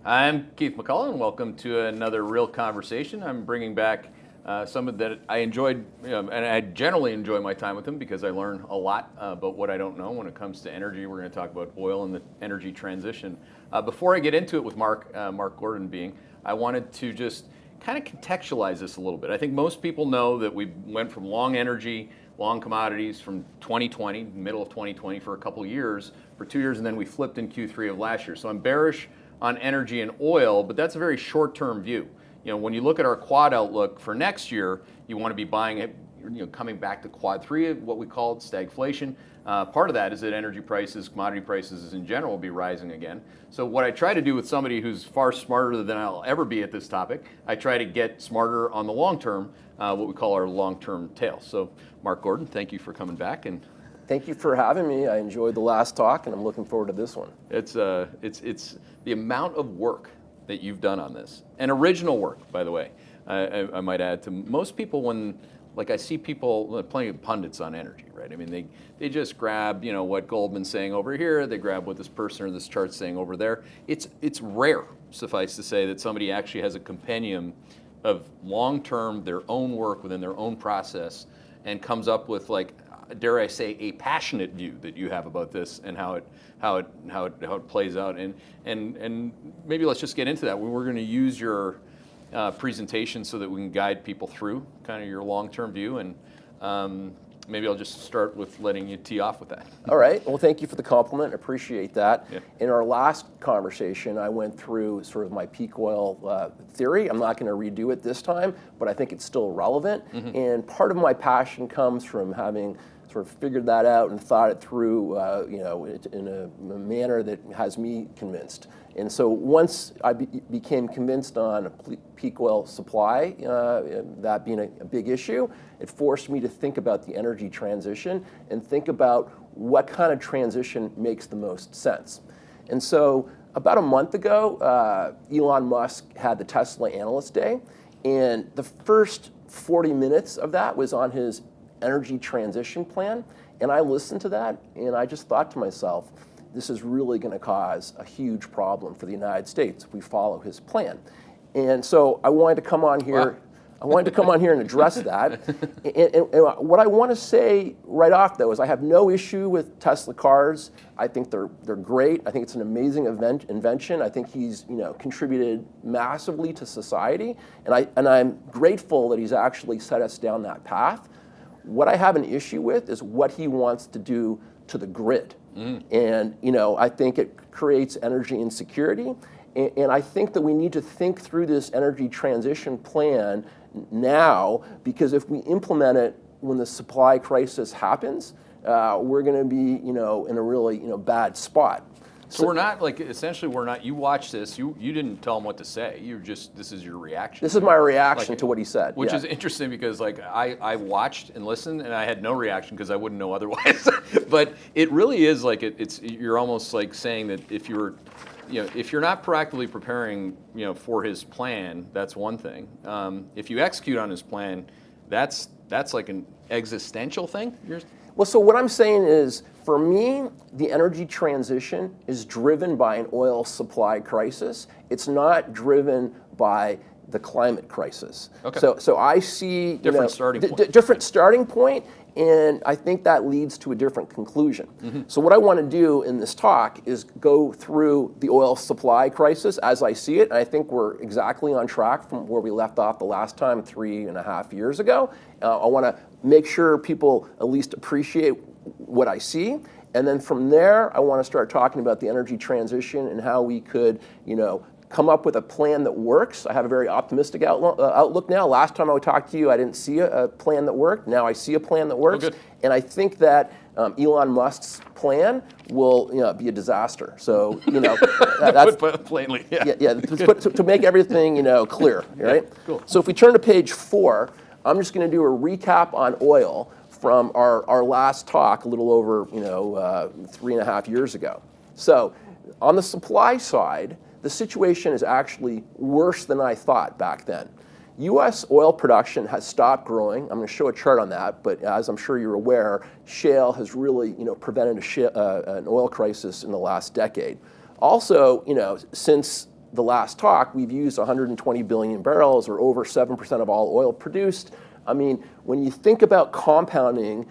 I'm Keith McCullough, and welcome to another Real Conversation. I'm bringing back someone that I enjoyed, and I generally enjoy my time with him because I learn a lot about what I don't know when it comes to energy. We're going to talk about oil and the energy transition. Before I get into it with Mark Gordon I wanted to just kind of contextualize this a little bit. I think most people know that we went from long energy, long commodities from 2020, middle of 2020 for a couple of years, for 2 years, and then we flipped in Q3 of last year. So I'm bearish on energy and oil, but that's a very short-term view. You know, when you look at our quad outlook for next year, you want to be buying it, coming back to quad 3, what we call it, stagflation. Part of that is that energy prices, commodity prices in general will be rising again. So what I try to do with somebody who's far smarter than I'll ever be at this topic, I try to get smarter on the long term, what we call our long-term tail. So Mark Gordon, thank you for coming back. And thank you for having me. I enjoyed the last talk, and I'm looking forward to this one. It's the amount of work that you've done on this, and original work, by the way. I might add to most people when, like I see people, plenty of pundits on energy, right? I mean, they just grab, what Goldman's saying over here, they grab what this person or this chart's saying over there. It's rare, suffice to say, that somebody actually has a compendium of long-term, their own work within their own process, and comes up with, like, dare I say, a passionate view that you have about this and how it plays out. And maybe let's just get into that. We're going to use your presentation so that we can guide people through kind of your long-term view, and maybe I'll just start with letting you tee off with that. All right. Well, thank you for the compliment. Appreciate that. Yeah. In our last conversation, I went through sort of my peak oil theory. I'm not going to redo it this time, but I think it's still relevant. Mm-hmm. And part of my passion comes from having sort of figured that out and thought it through, in a manner that has me convinced. And so once I became convinced on a peak oil supply, that being a big issue, it forced me to think about the energy transition and think about what kind of transition makes the most sense. And so about a month ago, Elon Musk had the Tesla Analyst Day, and the first 40 minutes of that was on his energy transition plan. And I listened to that, and I just thought to myself, this is really going to cause a huge problem for the United States if we follow his plan. And so I wanted to come on here. Wow. I wanted to come on here and address that. And what I want to say right off, though, is I have no issue with Tesla cars. I think they're great. I think it's an amazing invention. I think he's contributed massively to society, and I'm grateful that he's actually set us down that path. What I have an issue with is what he wants to do to the grid. And I think it creates energy insecurity. And I think that we need to think through this energy transition plan now, because if we implement it when the supply crisis happens, we're going to be in a really bad spot. So we're not, you watched this, you didn't tell him what to say, this is your reaction. This is my reaction to what he said. Which is interesting because I watched and listened and I had no reaction because I wouldn't know otherwise. But it really is you're almost like saying that if you're not proactively preparing, for his plan, that's one thing. If you execute on his plan, that's like an existential thing? Well, so what I'm saying is, for me, the energy transition is driven by an oil supply crisis. It's not driven by the climate crisis. Okay. So I see different starting point, and I think that leads to a different conclusion. Mm-hmm. So what I want to do in this talk is go through the oil supply crisis as I see it, and I think we're exactly on track from where we left off the last time 3.5 years ago. I want to make sure people at least appreciate what I see. And then from there, I want to start talking about the energy transition and how we could, come up with a plan that works. I have a very optimistic outlook now. Last time I talked to you, I didn't see a plan that worked. Now I see a plan that works. Oh, good. And I think that Elon Musk's plan will be a disaster. So, that's put plainly. To make everything, clear, right? Yeah, cool. So if we turn to page 4, I'm just going to do a recap on oil from our last talk a little over 3.5 years ago. So on the supply side, the situation is actually worse than I thought back then. U.S. oil production has stopped growing. I'm going to show a chart on that, but as I'm sure you're aware, shale has really prevented an oil crisis in the last decade. Also, since the last talk, we've used 120 billion barrels, or over 7% of all oil produced. I mean, when you think about compounding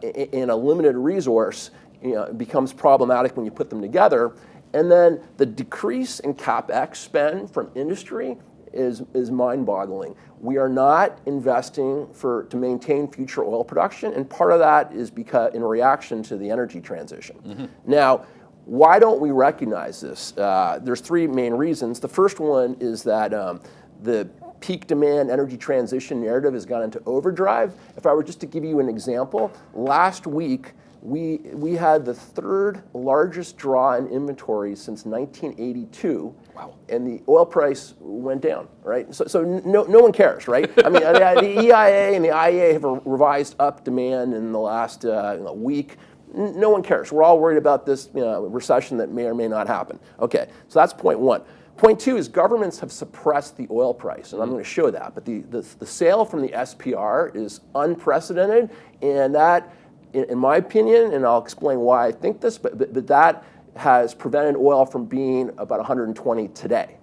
in a limited resource, it becomes problematic when you put them together. And then the decrease in capex spend from industry is mind-boggling. We are not investing to maintain future oil production, and part of that is because in reaction to the energy transition. Now, why don't we recognize this? There's three main reasons. The first one is that the peak demand energy transition narrative has gone into overdrive. If I were just to give you an example, last week we had the third largest draw in inventory since 1982. Wow. And the oil price went down, right? So no one cares, right? I mean, the EIA and the IEA have revised up demand in the last week. No one cares. We're all worried about this recession that may or may not happen. Okay, so that's point one. Point two is governments have suppressed the oil price, and I'm going to show that. But the sale from the SPR is unprecedented, and that, in my opinion, and I'll explain why I think this, but that has prevented oil from being about 120 today.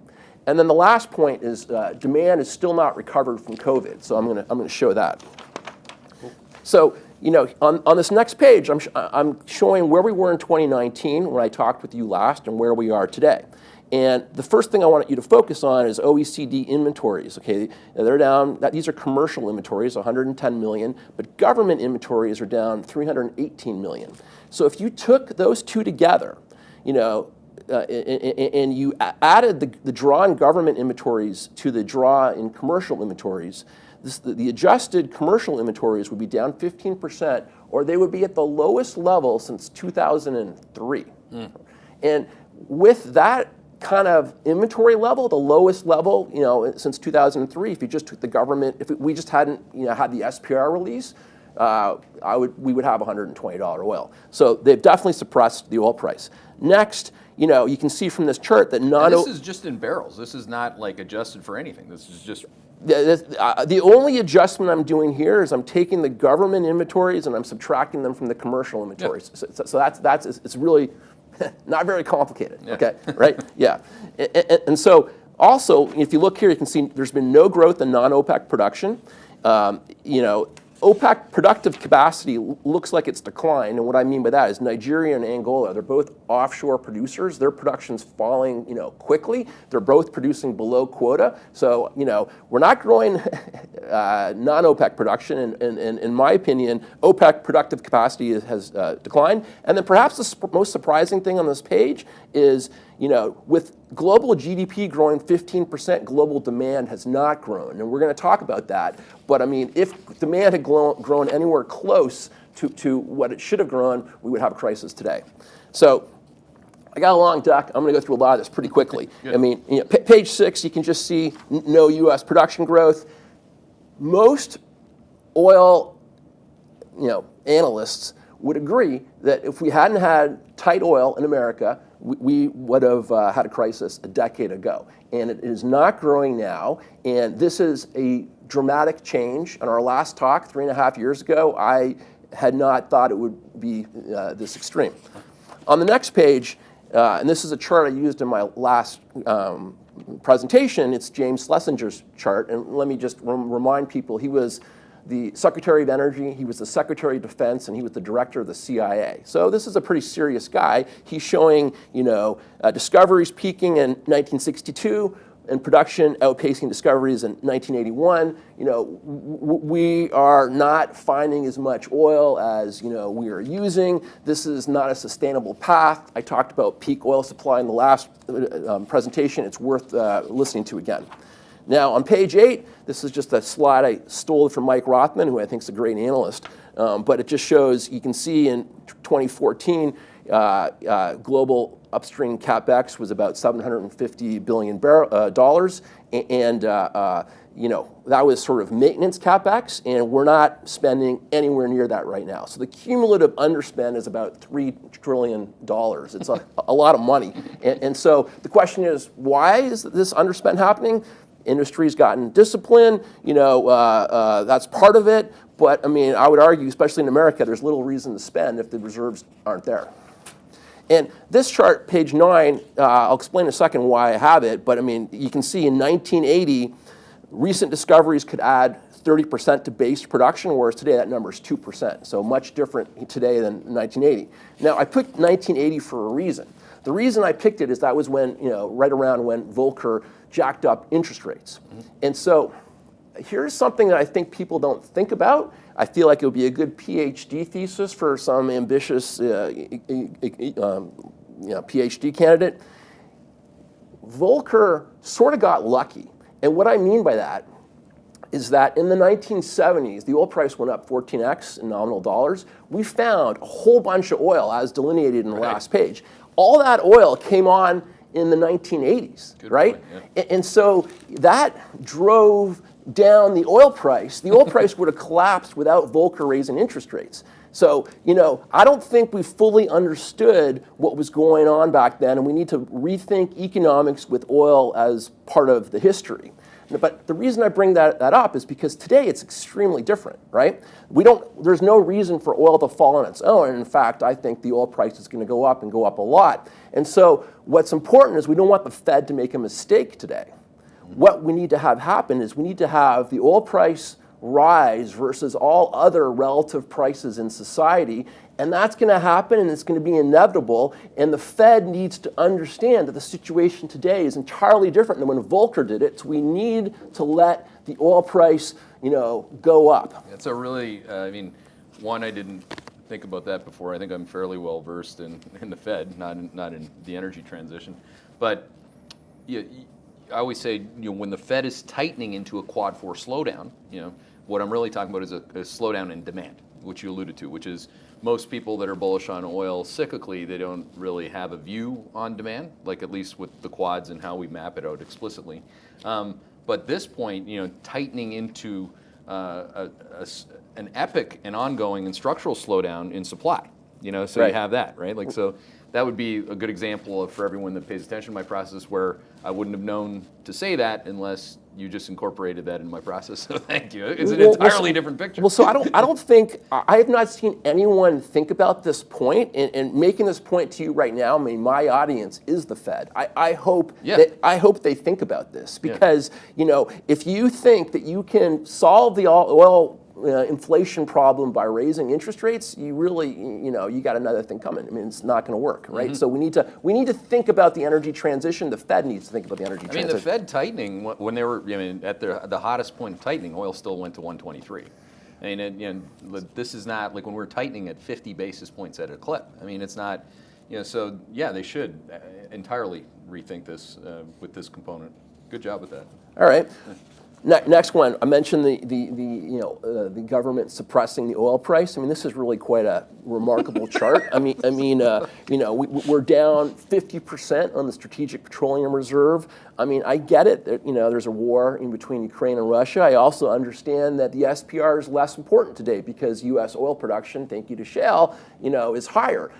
And then the last point is demand is still not recovered from COVID. So I'm going to show that. Cool. So on this next page, I'm showing where we were in 2019 when I talked with you last, and where we are today. And the first thing I want you to focus on is OECD inventories. Okay, they're down. These are commercial inventories, 110 million, but government inventories are down 318 million. So if you took those two together, and you added the draw in government inventories to the draw in commercial inventories, the adjusted commercial inventories would be down 15%, or they would be at the lowest level since 2003. And with that kind of inventory level, the lowest level, since 2003, if you just took the government, if we just hadn't, had the SPR release, we would have $120 oil. So they've definitely suppressed the oil price. Next, you can see from this chart that this is just in barrels. This is not like adjusted for anything. This is just. The only adjustment I'm doing here is I'm taking the government inventories and I'm subtracting them from the commercial inventories. Yeah. So it's really not very complicated. Yeah. Okay, right? Yeah, and so also if you look here, you can see there's been no growth in non-OPEC production. OPEC productive capacity looks like it's declined, and what I mean by that is Nigeria and Angola, they're both offshore producers. Their production's falling, quickly. They're both producing below quota. So, we're not growing non-OPEC production, and in my opinion, OPEC productive capacity has declined. And then perhaps the most surprising thing on this page is, with global GDP growing 15%, global demand has not grown. And we're going to talk about that. But I mean, if demand had grown anywhere close to what it should have grown, we would have a crisis today. So I got a long deck. I'm going to go through a lot of this pretty quickly. I mean, page 6, you can just see no U.S. production growth. Most oil, analysts would agree that if we hadn't had tight oil in America, we would have had a crisis a decade ago. And it is not growing now. And this is a dramatic change. On our last talk 3.5 years ago, I had not thought it would be this extreme. On the next page, and this is a chart I used in my last presentation, it's James Schlesinger's chart. And let me just remind people, he was the Secretary of Energy, he was the Secretary of Defense, and he was the director of the CIA. So this is a pretty serious guy. He's showing, discoveries peaking in 1962 and production outpacing discoveries in 1981. We are not finding as much oil as, we are using. This is not a sustainable path. I talked about peak oil supply in the last presentation. It's worth listening to again. Now, on page 8, this is just a slide I stole from Mike Rothman, who I think is a great analyst. But it just shows, you can see in 2014, global upstream capex was about $750 billion. And that was sort of maintenance capex, and we're not spending anywhere near that right now. So the cumulative underspend is about $3 trillion. It's a lot of money. And so the question is, why is this underspend happening? Industry's gotten discipline, that's part of it. But I mean, I would argue, especially in America, there's little reason to spend if the reserves aren't there. And this chart, page 9, I'll explain in a second why I have it, but I mean, you can see in 1980, recent discoveries could add 30% to base production, whereas today that number is 2%. So much different today than 1980. Now, I picked 1980 for a reason. The reason I picked it is that was when, right around when Volcker jacked up interest rates. And so here's something that I think people don't think about. I feel like it would be a good PhD thesis for some ambitious PhD candidate. Volcker sort of got lucky. And what I mean by that is that in the 1970s, the oil price went up 14x in nominal dollars. We found a whole bunch of oil, as delineated in the last page. All that oil came on in the 1980s, Good right? point, yeah. And so that drove down the oil price. The oil price would have collapsed without Volcker raising interest rates. So, I don't think we fully understood what was going on back then, and we need to rethink economics with oil as part of the history. But the reason I bring that up is because today it's extremely different, right? There's no reason for oil to fall on its own. And in fact, I think the oil price is going to go up and go up a lot. And so what's important is we don't want the Fed to make a mistake today. What we need to have happen is we need to have the oil price rise versus all other relative prices in society. And that's going to happen, and it's going to be inevitable. And the Fed needs to understand that the situation today is entirely different than when Volcker did it. So we need to let the oil price, go up. It's a really, one, I didn't think about that before. I think I'm fairly well versed in the Fed, not in the energy transition. But I always say, when the Fed is tightening into a quad 4 slowdown, what I'm really talking about is a slowdown in demand, which you alluded to, which is most people that are bullish on oil cyclically, they don't really have a view on demand, like at least with the quads and how we map it out explicitly. But this point, tightening into an epic and ongoing and structural slowdown in supply, so Right. you have that, right? Like, so that would be a good example for everyone that pays attention to my process, where I wouldn't have known to say that unless you just incorporated that in my process. So thank you. It's an entirely different picture. Well, so I don't think, I have not seen anyone think about this point, and making this point to you right now, my audience is the Fed. I hope they think about this, because, if you think that you can solve the oil inflation problem by raising interest rates, you really, you got another thing coming. It's not going to work, right? So we need to think about the energy transition. The Fed needs to think about the energy transition. The Fed tightening, when they were, at the hottest point of tightening, oil still went to 123. This is not like when we're tightening at 50 basis points at a clip. It's not, so yeah, they should entirely rethink this with this component. Good job with that. All right. Next one, I mentioned the government suppressing the oil price. This is really quite a remarkable chart. We're down 50% on the Strategic Petroleum Reserve. I get it. There's a war in between Ukraine and Russia. I also understand that the SPR is less important today because U.S. oil production, thank you to shale, is higher.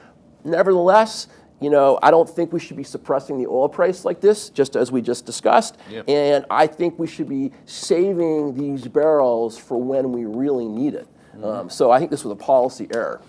Nevertheless, I don't think we should be suppressing the oil price like this, just as we just discussed. Yep. And I think we should be saving these barrels for when we really need it. So I think this was a policy error.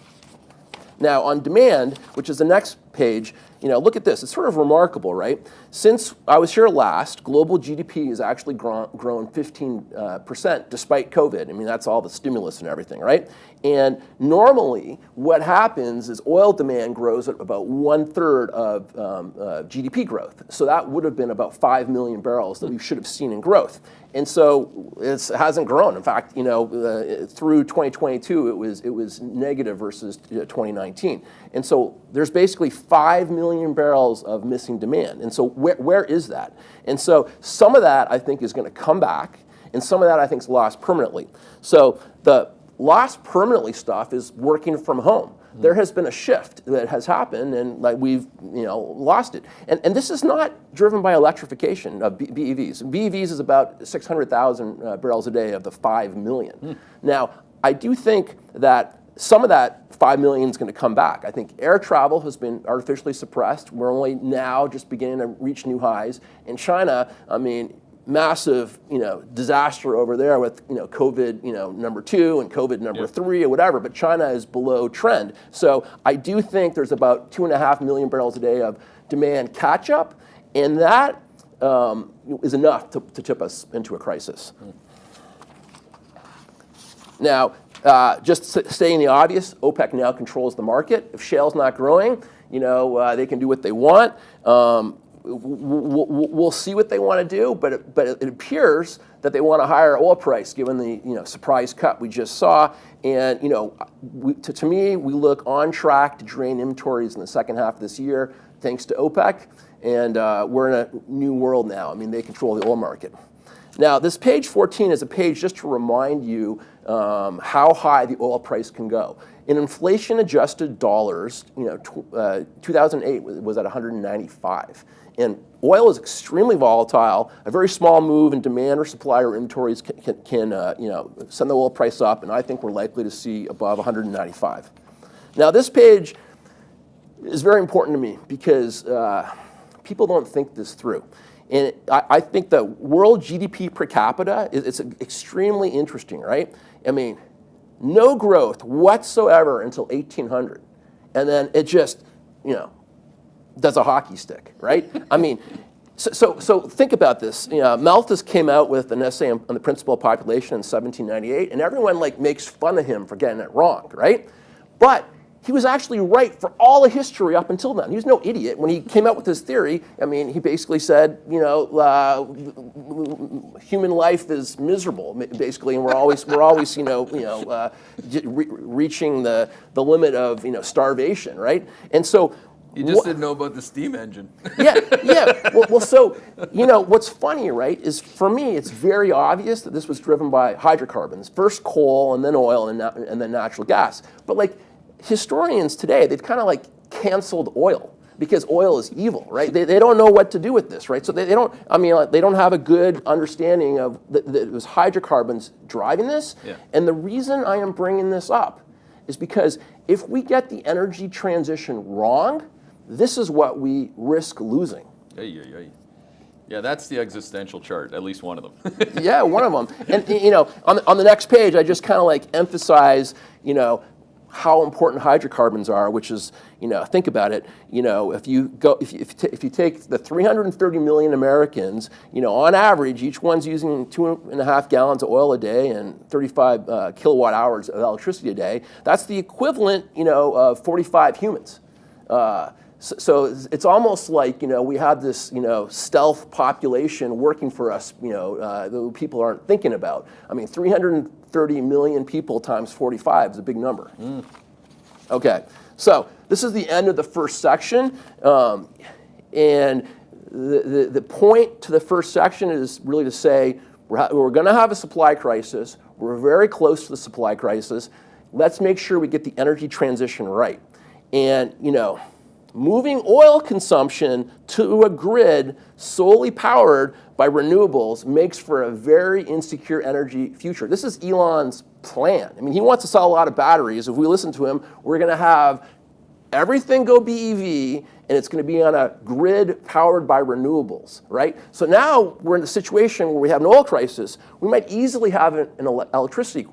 Now, on demand, which is the next page, look at this. It's sort of remarkable, right? Since I was here last, global GDP has actually grown 15% despite COVID. That's all the stimulus and everything, right? And normally, what happens is oil demand grows at about 1/3 of GDP growth. So that would have been about 5 million barrels that we should have seen in growth. And so it hasn't grown. In fact, through 2022, it was negative versus 2019. And so there's basically 5 million barrels of missing demand. And so where is that? And so some of that, I think, is going to come back, and some of that, I think, is lost permanently. So the lost permanently stuff is working from home. There has been a shift that has happened, and we've lost it. And this is not driven by electrification of BEVs. BEVs is about 600,000 barrels a day of the 5 million. Now, I do think that some of that 5 million is going to come back. I think air travel has been artificially suppressed. We're only now just beginning to reach new highs. In China, massive, disaster over there with, COVID, number 2 and COVID number 3 or whatever, but China is below trend. So I do think there's about 2.5 million barrels a day of demand catch up, and that is enough to tip us into a crisis. Now, just stating the obvious, OPEC now controls the market. If shale's not growing, they can do what they want. We'll see what they want to do, but it appears that they want a higher oil price given the surprise cut we just saw. And to me, we look on track to drain inventories in the second half of this year, thanks to OPEC. And we're in a new world now. I mean, they control the oil market. Now, this page 14 is a page just to remind you how high the oil price can go. In inflation-adjusted dollars, 2008 was at 195. And oil is extremely volatile. A very small move in demand or supply or inventories can send the oil price up, and I think we're likely to see above 195. Now, this page is very important to me because people don't think this through. And I think the world GDP per capita is extremely interesting, right? I mean, no growth whatsoever until 1800. And then it just, does a hockey stick, right? I mean, so think about this. Malthus came out with an essay on the principle of population in 1798, and everyone makes fun of him for getting it wrong, right? But he was actually right for all of history up until then. He was no idiot. When he came out with his theory, I mean, he basically said, human life is miserable, basically, and we're always reaching the limit of, starvation, right? And so you just didn't know about the steam engine. Yeah. Well, so, what's funny, right, is for me, it's very obvious that this was driven by hydrocarbons. First coal, and then oil, and then natural gas. But, historians today, they've kind of canceled oil because oil is evil, right? They don't know what to do with this, right? So they don't have a good understanding of that it was hydrocarbons driving this. Yeah. And the reason I am bringing this up is because if we get the energy transition wrong, this is what we risk losing. Yeah, that's the existential chart, at least one of them. Yeah, one of them. And, on the next page, I just kind of emphasize, how important hydrocarbons are, which is, think about it. If you take the 330 million Americans, on average, each one's using 2.5 gallons of oil a day and 35 kilowatt hours of electricity a day. That's the equivalent, of 45 humans. So it's almost like, we have this, stealth population working for us, that people aren't thinking about. I mean, 330 million people times 45 is a big number. Okay, so this is the end of the first section. And the point to the first section is really to say, we're going to have a supply crisis. We're very close to the supply crisis. Let's make sure we get the energy transition right. And, moving oil consumption to a grid solely powered by renewables makes for a very insecure energy future. This is Elon's plan. I mean, he wants to sell a lot of batteries. If we listen to him, we're going to have everything go BEV, and it's going to be on a grid powered by renewables, right? So now we're in a situation where we have an oil crisis. We might easily have an electricity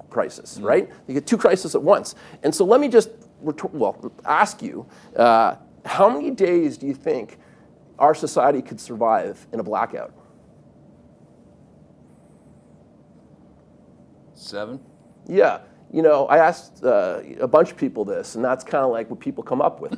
crisis, right? You get two crises at once. And so let me just ask you, how many days do you think our society could survive in a blackout? 7? Yeah. I asked a bunch of people this, and that's kind of what people come up with.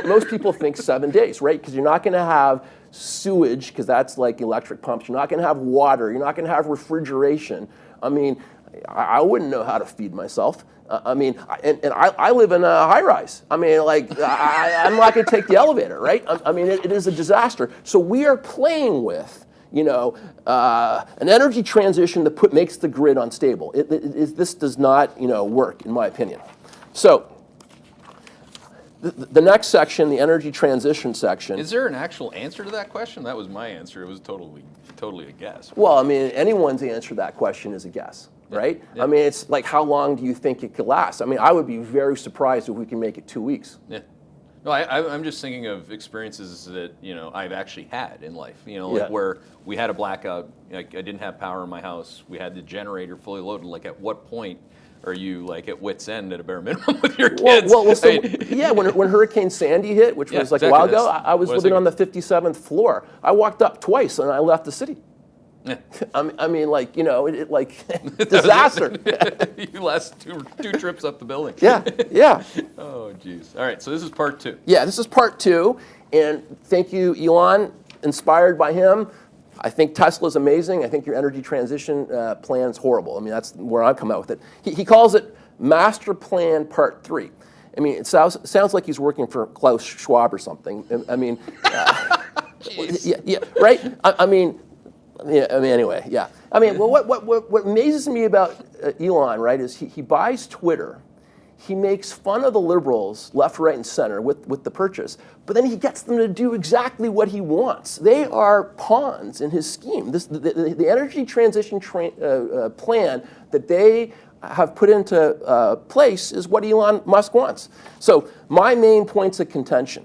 Most people think 7 days, right? Because you're not going to have sewage, because that's like electric pumps. You're not going to have water. You're not going to have refrigeration. I mean, I wouldn't know how to feed myself. I live in a high-rise. I mean, I'm not going to take the elevator, right? I mean, it is a disaster. So we are playing with, an energy transition that makes the grid unstable. This does not, work, in my opinion. So the next section, the energy transition section. Is there an actual answer to that question? That was my answer. It was totally a guess. Well, I mean, anyone's answer to that question is a guess. Right? Yeah. I mean, it's how long do you think it could last? I mean, I would be very surprised if we can make it 2 weeks. Yeah. No, I'm just thinking of experiences that I've actually had in life. Like where we had a blackout. Like I didn't have power in my house. We had the generator fully loaded. Like at what point are you like at wit's end at a bare minimum with your kids? When Hurricane Sandy hit, which was like a while ago, I was living on the 57th floor. I walked up twice and I left the city. Yeah. I mean, like, disaster. You last two trips up the building. Yeah. Oh, geez. All right, so this is part 2. Yeah, this is part 2, and thank you, Elon. Inspired by him. I think Tesla's amazing. I think your energy transition plan is horrible. I mean, that's where I come out with it. He calls it Master Plan Part 3. I mean, it sounds like he's working for Klaus Schwab or something. I mean, right? Anyway. Well, what amazes me about Elon, right, is he buys Twitter. He makes fun of the liberals, left, right, and center with the purchase, but then he gets them to do exactly what he wants. They are pawns in his scheme. The energy transition plan that they have put into place is what Elon Musk wants. So my main points of contention.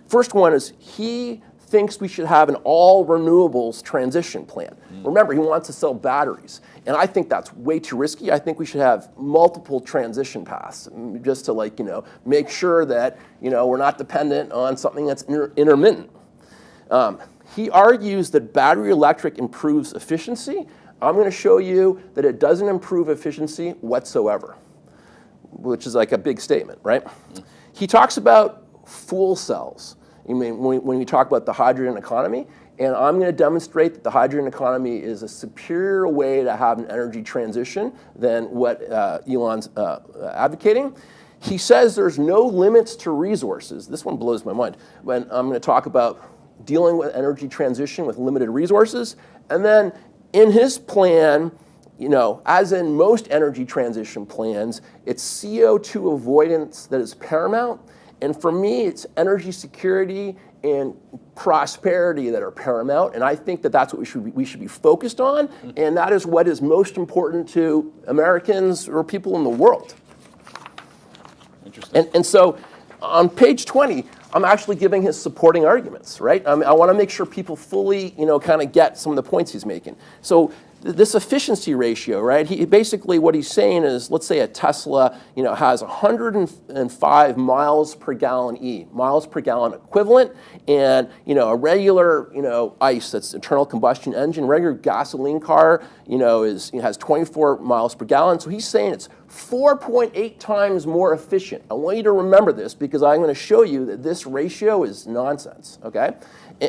First one is he thinks we should have an all renewables transition plan. Remember, he wants to sell batteries. And I think that's way too risky. I think we should have multiple transition paths just to make sure that we're not dependent on something that's intermittent. He argues that battery electric improves efficiency. I'm going to show you that it doesn't improve efficiency whatsoever, which is like a big statement, right? He talks about fuel cells. I mean, when we talk about the hydrogen economy, and I'm going to demonstrate that the hydrogen economy is a superior way to have an energy transition than what Elon's advocating. He says there's no limits to resources. This one blows my mind. When I'm going to talk about dealing with energy transition with limited resources, and then in his plan, as in most energy transition plans, it's CO2 avoidance that is paramount. And for me, it's energy security and prosperity that are paramount. And I think that that's what we should be focused on. And that is what is most important to Americans or people in the world. Interesting. And so on page 20, I'm actually giving his supporting arguments, right? I want to make sure people fully, kind of get some of the points he's making. So this efficiency ratio, right? Basically what he's saying is, let's say a Tesla, has 105 miles per gallon miles per gallon equivalent, and a regular, ICE, that's internal combustion engine, regular gasoline car, has 24 miles per gallon. So he's saying it's 4.8 times more efficient. I want you to remember this because I'm going to show you that this ratio is nonsense, okay?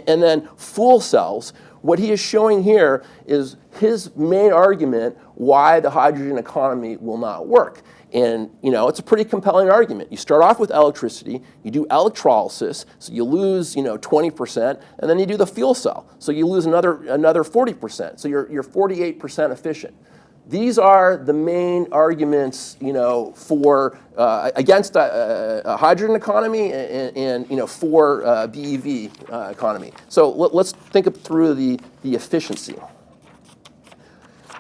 And then fuel cells. What he is showing here is his main argument why the hydrogen economy will not work. And it's a pretty compelling argument. You start off with electricity, you do electrolysis, so you lose 20%, and then you do the fuel cell, so you lose another 40%. So you're 48% efficient. These are the main arguments, for against a hydrogen economy and for BEV economy. So let's think through the efficiency.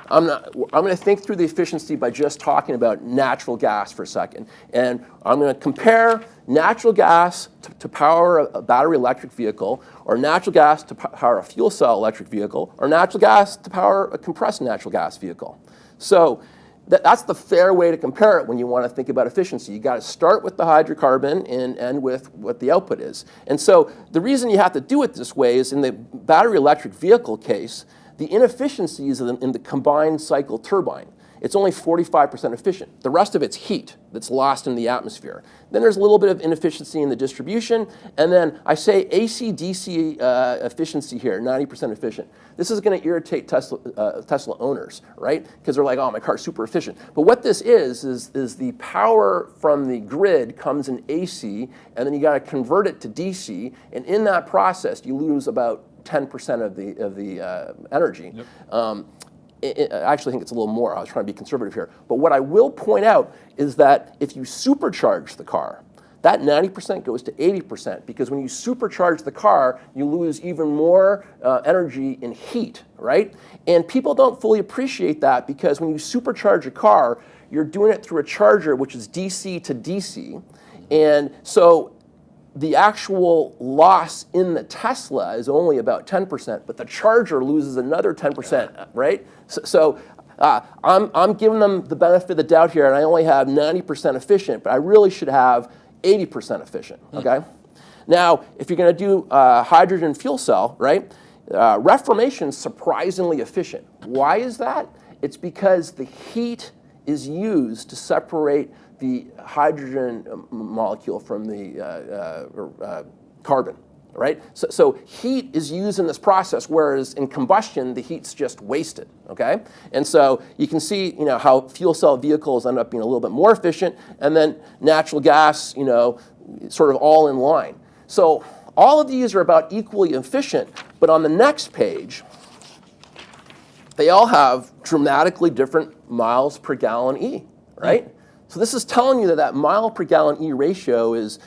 I'm going to think through the efficiency by just talking about natural gas for a second, and I'm going to compare natural gas to power a battery electric vehicle, or natural gas to power a fuel cell electric vehicle, or natural gas to power a compressed natural gas vehicle. So that's the fair way to compare it when you want to think about efficiency. You got to start with the hydrocarbon and end with what the output is. And so the reason you have to do it this way is in the battery electric vehicle case, the inefficiencies in the combined cycle turbine. It's only 45% efficient. The rest of it's heat that's lost in the atmosphere. Then there's a little bit of inefficiency in the distribution, and then I say AC/DC efficiency here, 90% efficient. This is going to irritate Tesla owners, right? Because they're like, oh, my car's super efficient. But what this is the power from the grid comes in AC, and then you got to convert it to DC, and in that process, you lose about 10% of the energy. Yep. I actually think it's a little more. I was trying to be conservative here. But what I will point out is that if you supercharge the car, that 90% goes to 80%, because when you supercharge the car, you lose even more energy in heat, right? And people don't fully appreciate that, because when you supercharge a car, you're doing it through a charger which is DC to DC. And so the actual loss in the Tesla is only about 10%, but the charger loses another 10%, right? So I'm giving them the benefit of the doubt here, and I only have 90% efficient, but I really should have 80% efficient, okay? Now, if you're going to do hydrogen fuel cell, right, reformation is surprisingly efficient. Why is that? It's because the heat is used to separate the hydrogen molecule from the carbon, right? So heat is used in this process, whereas in combustion, the heat's just wasted, okay? And so you can see, how fuel cell vehicles end up being a little bit more efficient, and then natural gas, sort of all in line. So all of these are about equally efficient, but on the next page, they all have dramatically different miles per gallon E, right? So this is telling you that mile per gallon E ratio is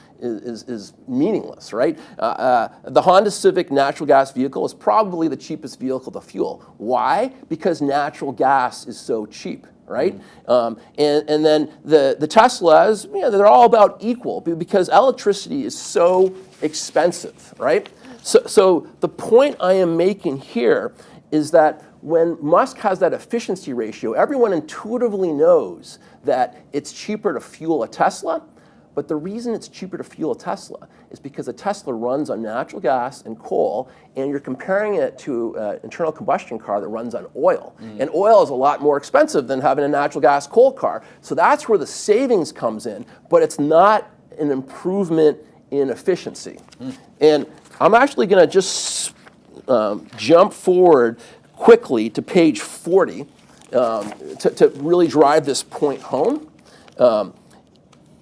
meaningless, right? The Honda Civic natural gas vehicle is probably the cheapest vehicle to fuel. Why? Because natural gas is so cheap, right? And then the Teslas, they're all about equal because electricity is so expensive, right? So the point I am making here is that when Musk has that efficiency ratio, everyone intuitively knows that it's cheaper to fuel a Tesla, but the reason it's cheaper to fuel a Tesla is because a Tesla runs on natural gas and coal, and you're comparing it to an internal combustion car that runs on oil. And oil is a lot more expensive than having a natural gas coal car. So that's where the savings comes in, but it's not an improvement in efficiency. And I'm actually going to just jump forward quickly to page 40 to really drive this point home. And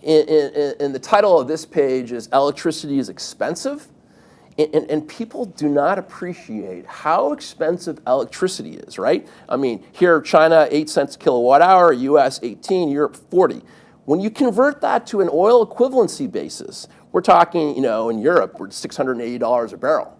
the title of this page is Electricity is Expensive. And people do not appreciate how expensive electricity is, right? I mean, here China, 8 cents a kilowatt hour, US 18, Europe 40. When you convert that to an oil equivalency basis, we're talking, in Europe, we're $680 a barrel.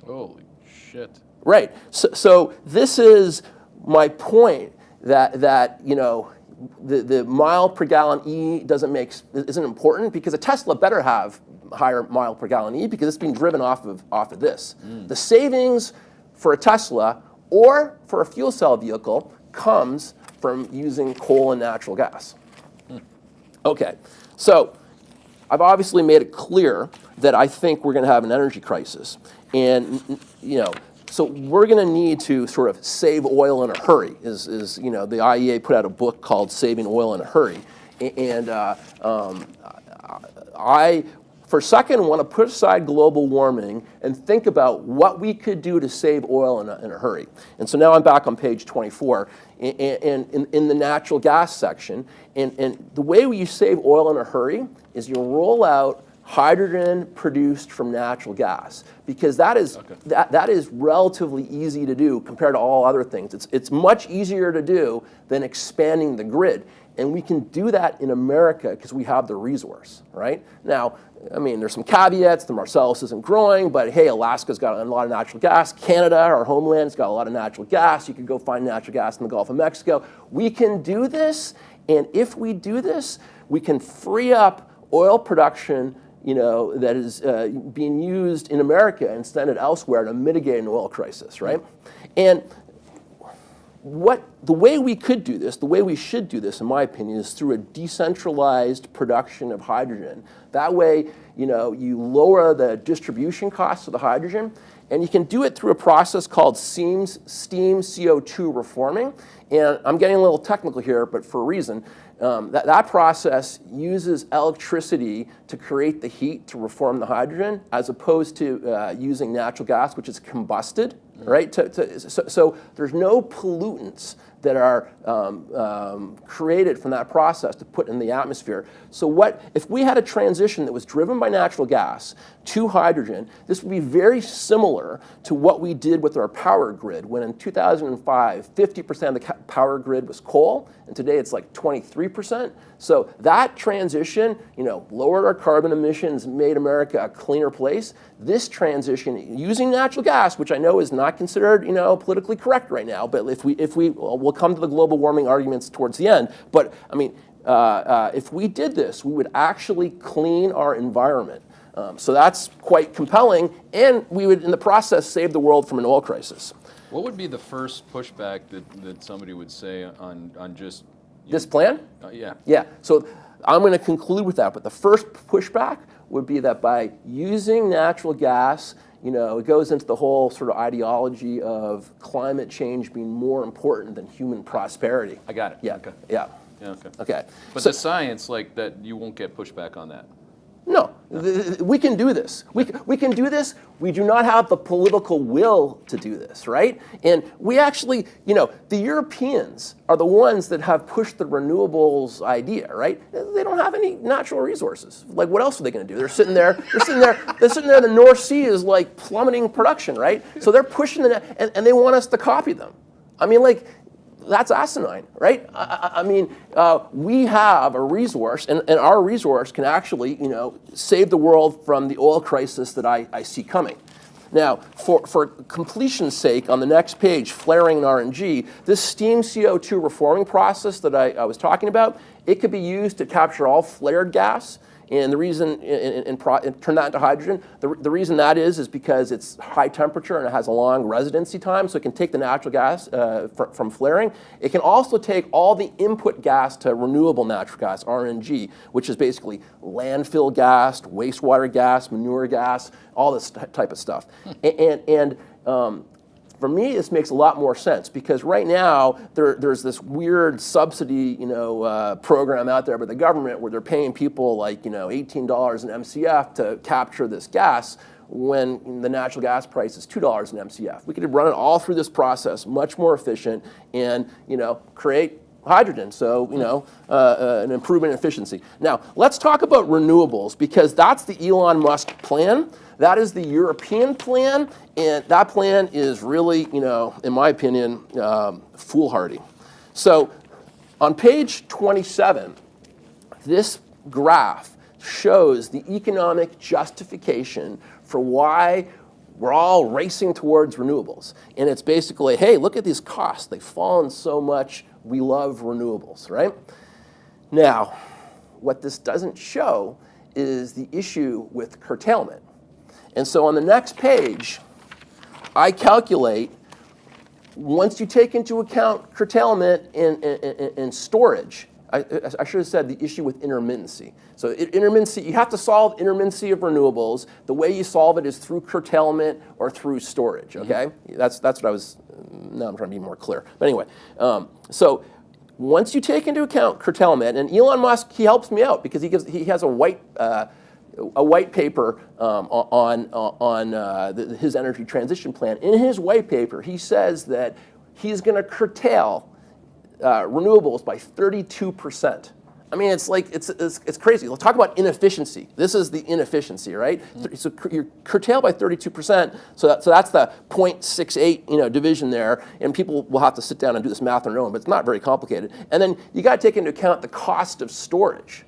Holy shit. Right. So this is my point that the mile per gallon E isn't important because a Tesla better have higher mile per gallon E because it's being driven off of this. The savings for a Tesla or for a fuel cell vehicle comes from using coal and natural gas. Okay. So I've obviously made it clear that I think we're going to have an energy crisis. And, so we're going to need to sort of save oil in a hurry. The IEA put out a book called Saving Oil in a Hurry. And I, for a second, want to put aside global warming and think about what we could do to save oil in a hurry. And so now I'm back on page 24 in the natural gas section. And the way you save oil in a hurry is you roll out hydrogen produced from natural gas, because that is relatively easy to do compared to all other things. It's much easier to do than expanding the grid, and we can do that in America because we have the resource, right? Now, I mean, there's some caveats. The Marcellus isn't growing, but hey, Alaska's got a lot of natural gas. Canada, our homeland, has got a lot of natural gas. You can go find natural gas in the Gulf of Mexico. We can do this, and if we do this, we can free up oil production that is being used in America and send it elsewhere to mitigate an oil crisis, right? And the way we could do this, the way we should do this, in my opinion, is through a decentralized production of hydrogen. That way, you lower the distribution costs of the hydrogen, and you can do it through a process called steam CO2 reforming. And I'm getting a little technical here, but for a reason. That process uses electricity to create the heat to reform the hydrogen, as opposed to using natural gas, which is combusted, right? So there's no pollutants that are created from that process to put in the atmosphere. So if we had a transition that was driven by natural gas to hydrogen, this would be very similar to what we did with our power grid, when in 2005, 50% of the power grid was coal, and today it's like 23%. So that transition, lowered our carbon emissions, made America a cleaner place. This transition, using natural gas, which I know is not considered, politically correct right now, but we'll come to the global warming arguments towards the end. But I mean, if we did this, we would actually clean our environment So that's quite compelling, and we would, in the process, save the world from an oil crisis. What would be the first pushback that somebody would say on just This plan? Yeah. Yeah. So I'm going to conclude with that. But the first pushback would be that by using natural gas, it goes into the whole sort of ideology of climate change being more important than human prosperity. I got it. Yeah. Okay. Yeah. Yeah, okay. Okay. But the science, like that, you won't get pushback on that. No, we can do this. We can do this. We do not have the political will to do this, right? And we actually, the Europeans are the ones that have pushed the renewables idea, right? They don't have any natural resources. Like, what else are they going to do? They're sitting there. The North Sea is like plummeting production, right? So they're pushing and they want us to copy them. I mean, like, that's asinine, right? We have a resource, and our resource can actually, save the world from the oil crisis that I see coming. Now, for completion's sake, on the next page, flaring and RNG, this steam CO2 reforming process that I was talking about, it could be used to capture all flared gas. And the reason, and turn that into hydrogen, the reason that is because it's high temperature and it has a long residency time, so it can take the natural gas from flaring. It can also take all the input gas to renewable natural gas, RNG, which is basically landfill gas, wastewater gas, manure gas, all this type of stuff. For me, this makes a lot more sense because right now there's this weird subsidy, program out there by the government where they're paying people like $18 an MCF to capture this gas when the natural gas price is $2 an MCF. We could run it all through this process, much more efficient, and create hydrogen, so an improvement in efficiency. Now let's talk about renewables because that's the Elon Musk plan. That is the European plan, and that plan is really, in my opinion, foolhardy. So on page 27, this graph shows the economic justification for why we're all racing towards renewables. And it's basically, hey, look at these costs. They've fallen so much. We love renewables, right? Now, what this doesn't show is the issue with curtailment. And so on the next page, I calculate, once you take into account curtailment and storage, I should have said the issue with intermittency. So intermittency, you have to solve intermittency of renewables. The way you solve it is through curtailment or through storage, okay? Mm-hmm. That's what I was, now I'm trying to be more clear. But anyway, so once you take into account curtailment, and Elon Musk, he helps me out because he has a white paper on his energy transition plan. In his white paper, he says that he's going to curtail renewables by 32%. I mean, it's like it's crazy. Let's talk about inefficiency. This is the inefficiency, right? Mm-hmm. So you're curtailed by 32%. So that's the 0.68 division there, and people will have to sit down and do this math on their own, but it's not very complicated. And then you got to take into account the cost of storage.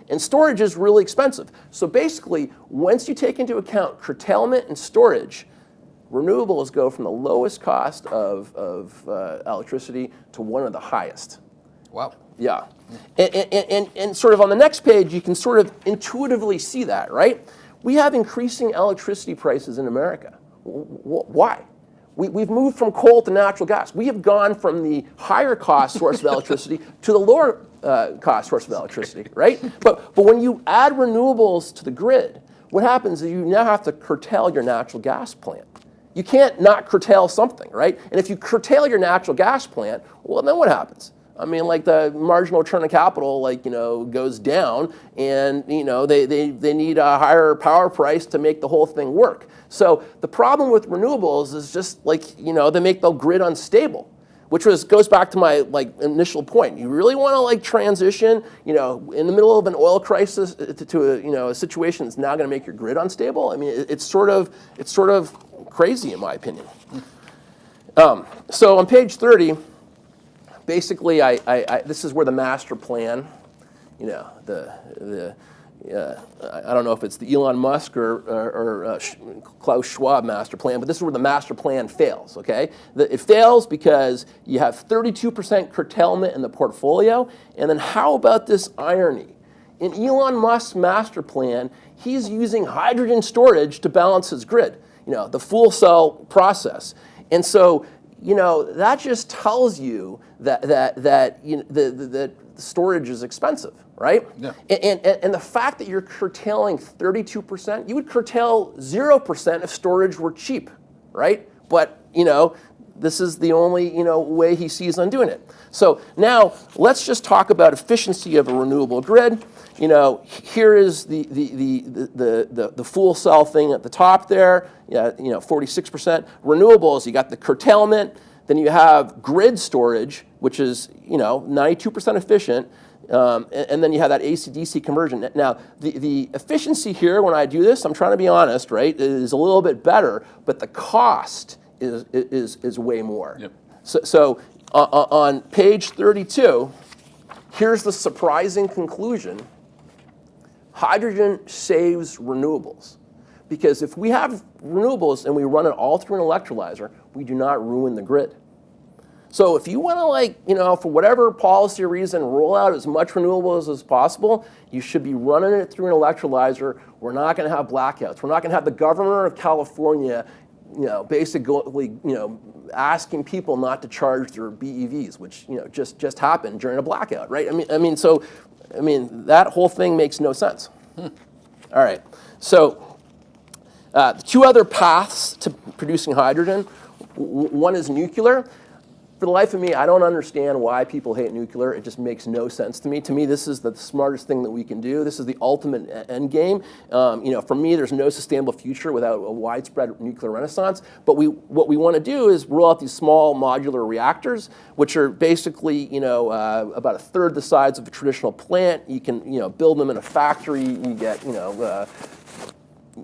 And storage is really expensive. So basically, once you take into account curtailment and storage, renewables go from the lowest cost of electricity to one of the highest. Wow. Yeah. And sort of on the next page, you can sort of intuitively see that, right? We have increasing electricity prices in America. Why? We've moved from coal to natural gas. We have gone from the higher cost source of electricity to the lower cost source of electricity, right? But when you add renewables to the grid, what happens is you now have to curtail your natural gas plant. You can't not curtail something, right? And if you curtail your natural gas plant, well, then what happens? I mean, like the marginal return on capital, goes down, and they need a higher power price to make the whole thing work. So the problem with renewables is just they make the grid unstable, which goes back to my initial point. You really want to transition, in the middle of an oil crisis to a situation that's now going to make your grid unstable. I mean, it's sort of crazy in my opinion. So on page 30. Basically, this is where the master plan, I don't know if it's the Elon Musk or Klaus Schwab master plan, but this is where the master plan fails, okay? It fails because you have 32% curtailment in the portfolio, and then how about this irony? in Elon Musk's master plan, he's using hydrogen storage to balance his grid, the fuel cell process. And so, that just tells you that storage is expensive, right? Yeah. And the fact that you're curtailing 32%, you would curtail 0% if storage were cheap, right? But, this is the only, way he sees on doing it. So now let's just talk about efficiency of a renewable grid. Here is the fuel cell thing at the top there. 46%. Renewables, you got the curtailment. Then you have grid storage, which is 92% efficient. And then you have that AC/DC conversion. Now, the efficiency here, when I do this, I'm trying to be honest, right, is a little bit better, but the cost is way more. Yep. So on page 32, here's the surprising conclusion. Hydrogen saves renewables. Because if we have renewables and we run it all through an electrolyzer, we do not ruin the grid. So if you want to, for whatever policy reason, roll out as much renewables as possible, you should be running it through an electrolyzer. We're not going to have blackouts. We're not going to have the governor of California, basically, asking people not to charge their BEVs, which, just happened during a blackout, right? I mean, that whole thing makes no sense. All right. So two other paths to producing hydrogen. One is nuclear. For the life of me, I don't understand why people hate nuclear. It just makes no sense to me. To me, this is the smartest thing that we can do. This is the ultimate end game. For me, there's no sustainable future without a widespread nuclear renaissance. But what we want to do is roll out these small modular reactors, which are basically, about a third the size of a traditional plant. You can, build them in a factory. You get,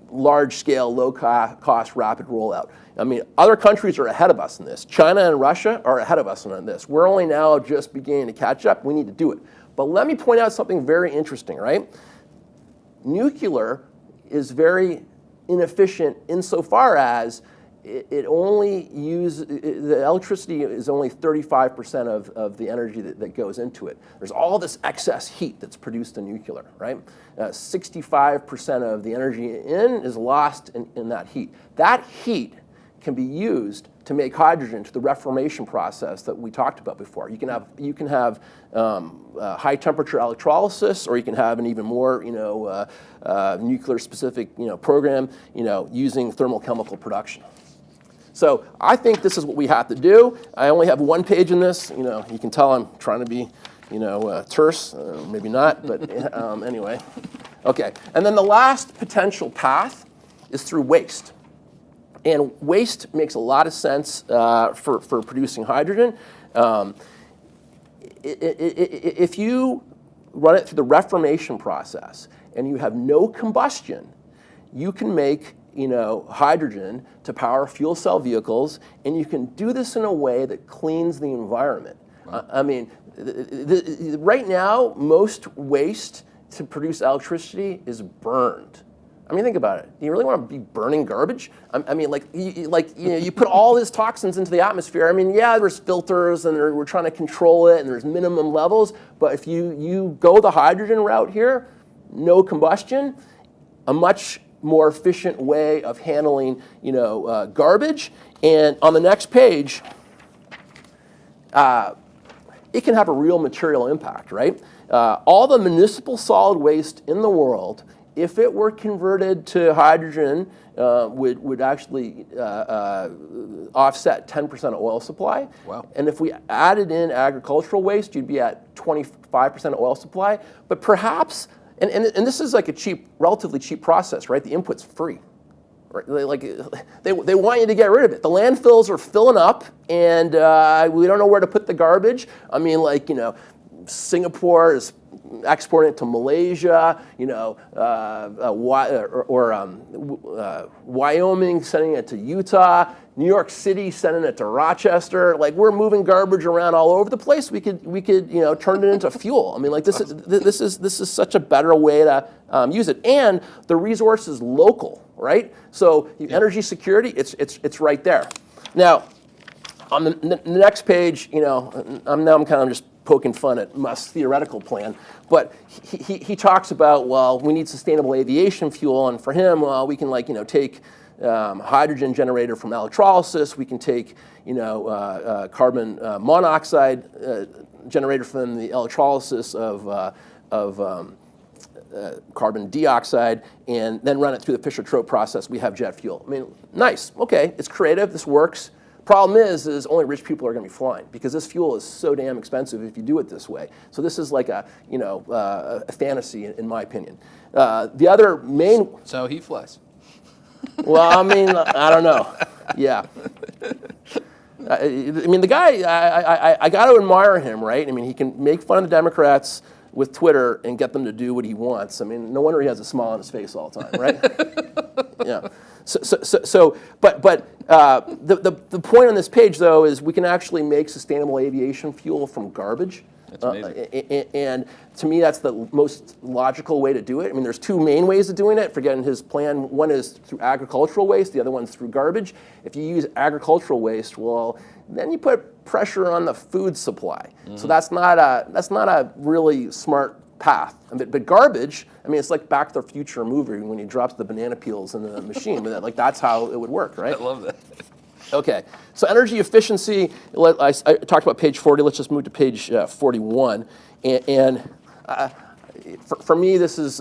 large-scale, low-cost, rapid rollout. I mean, other countries are ahead of us in this. China and Russia are ahead of us on this. We're only now just beginning to catch up. We need to do it. But let me point out something very interesting, right? Nuclear is very inefficient insofar as it only uses, the electricity is only 35% of the energy that goes into it. There's all this excess heat that's produced in nuclear, right? 65% of the energy in is lost in that heat. That heat can be used to make hydrogen to the reformation process that we talked about before. You can have high temperature electrolysis, or you can have an even more nuclear specific program using thermochemical production. So I think this is what we have to do. I only have one page in this. You can tell I'm trying to be terse, maybe not, but anyway. Okay, and then the last potential path is through waste. And waste makes a lot of sense for producing hydrogen. If you run it through the reformation process and you have no combustion, you can make hydrogen to power fuel cell vehicles, and you can do this in a way that cleans the environment. Wow. Right now, most waste to produce electricity is burned. I mean, think about it. Do you really want to be burning garbage? You put all these toxins into the atmosphere. I mean, yeah, there's filters, and we're trying to control it, and there's minimum levels. But if you go the hydrogen route here, no combustion, a much more efficient way of handling, garbage. And on the next page, it can have a real material impact, right? All the municipal solid waste in the world, if it were converted to hydrogen, would actually offset 10% of oil supply. Wow. And if we added in agricultural waste, you'd be at 25% oil supply. But perhaps, and this is like a relatively cheap process, right? The input's free. Right? They want you to get rid of it. The landfills are filling up, and we don't know where to put the garbage. I mean, Singapore is exporting it to Malaysia, Wyoming sending it to Utah, New York City sending it to Rochester. We're moving garbage around all over the place. We could turn it into fuel. I mean, this is such a better way to use it, and the resource is local, right? So energy security, it's right there. Now, on the next page, I'm kind of just poking fun at Musk's theoretical plan, but he talks about, well, we need sustainable aviation fuel, and for him, well, we can take hydrogen generated from electrolysis, we can take carbon monoxide generated from the electrolysis of carbon dioxide, and then run it through the Fischer-Tropsch process. We have jet fuel. I mean, nice. Okay, it's creative. This works. Problem is only rich people are going to be flying because this fuel is so damn expensive if you do it this way. So this is like a fantasy in my opinion. The other main. So he flies. Well, I mean, I don't know. Yeah. I mean, the guy. I got to admire him, right? I mean, he can make fun of the Democrats with Twitter and get them to do what he wants. I mean, no wonder he has a smile on his face all the time, right? Yeah. But the point on this page, though, is we can actually make sustainable aviation fuel from garbage. That's amazing. And to me, that's the most logical way to do it. I mean, there's two main ways of doing it. Forgetting his plan, one is through agricultural waste, the other one's through garbage. If you use agricultural waste, well, then you put pressure on the food supply. Mm-hmm. So that's not a really smart path. But garbage, I mean, it's like Back to the Future movie when he drops the banana peels in the machine. But that's how it would work, right? I love that. Okay, so energy efficiency, I talked about page 40, let's just move to page 41. For me, this is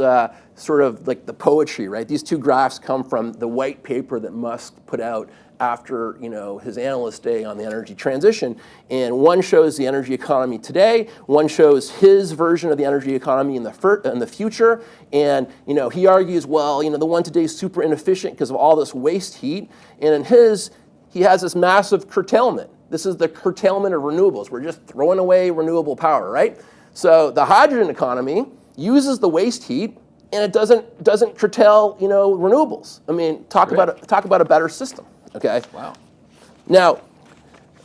sort of like the poetry, right? These two graphs come from the white paper that Musk put out after his analyst day on the energy transition, and one shows the energy economy today, one shows his version of the energy economy in the future, and he argues, well, the one today is super inefficient because of all this waste heat, and in his, he has this massive curtailment. This is the curtailment of renewables. We're just throwing away renewable power, right? So the hydrogen economy uses the waste heat, and it doesn't curtail renewables. I mean, talk about a better system. Okay. Wow. Now,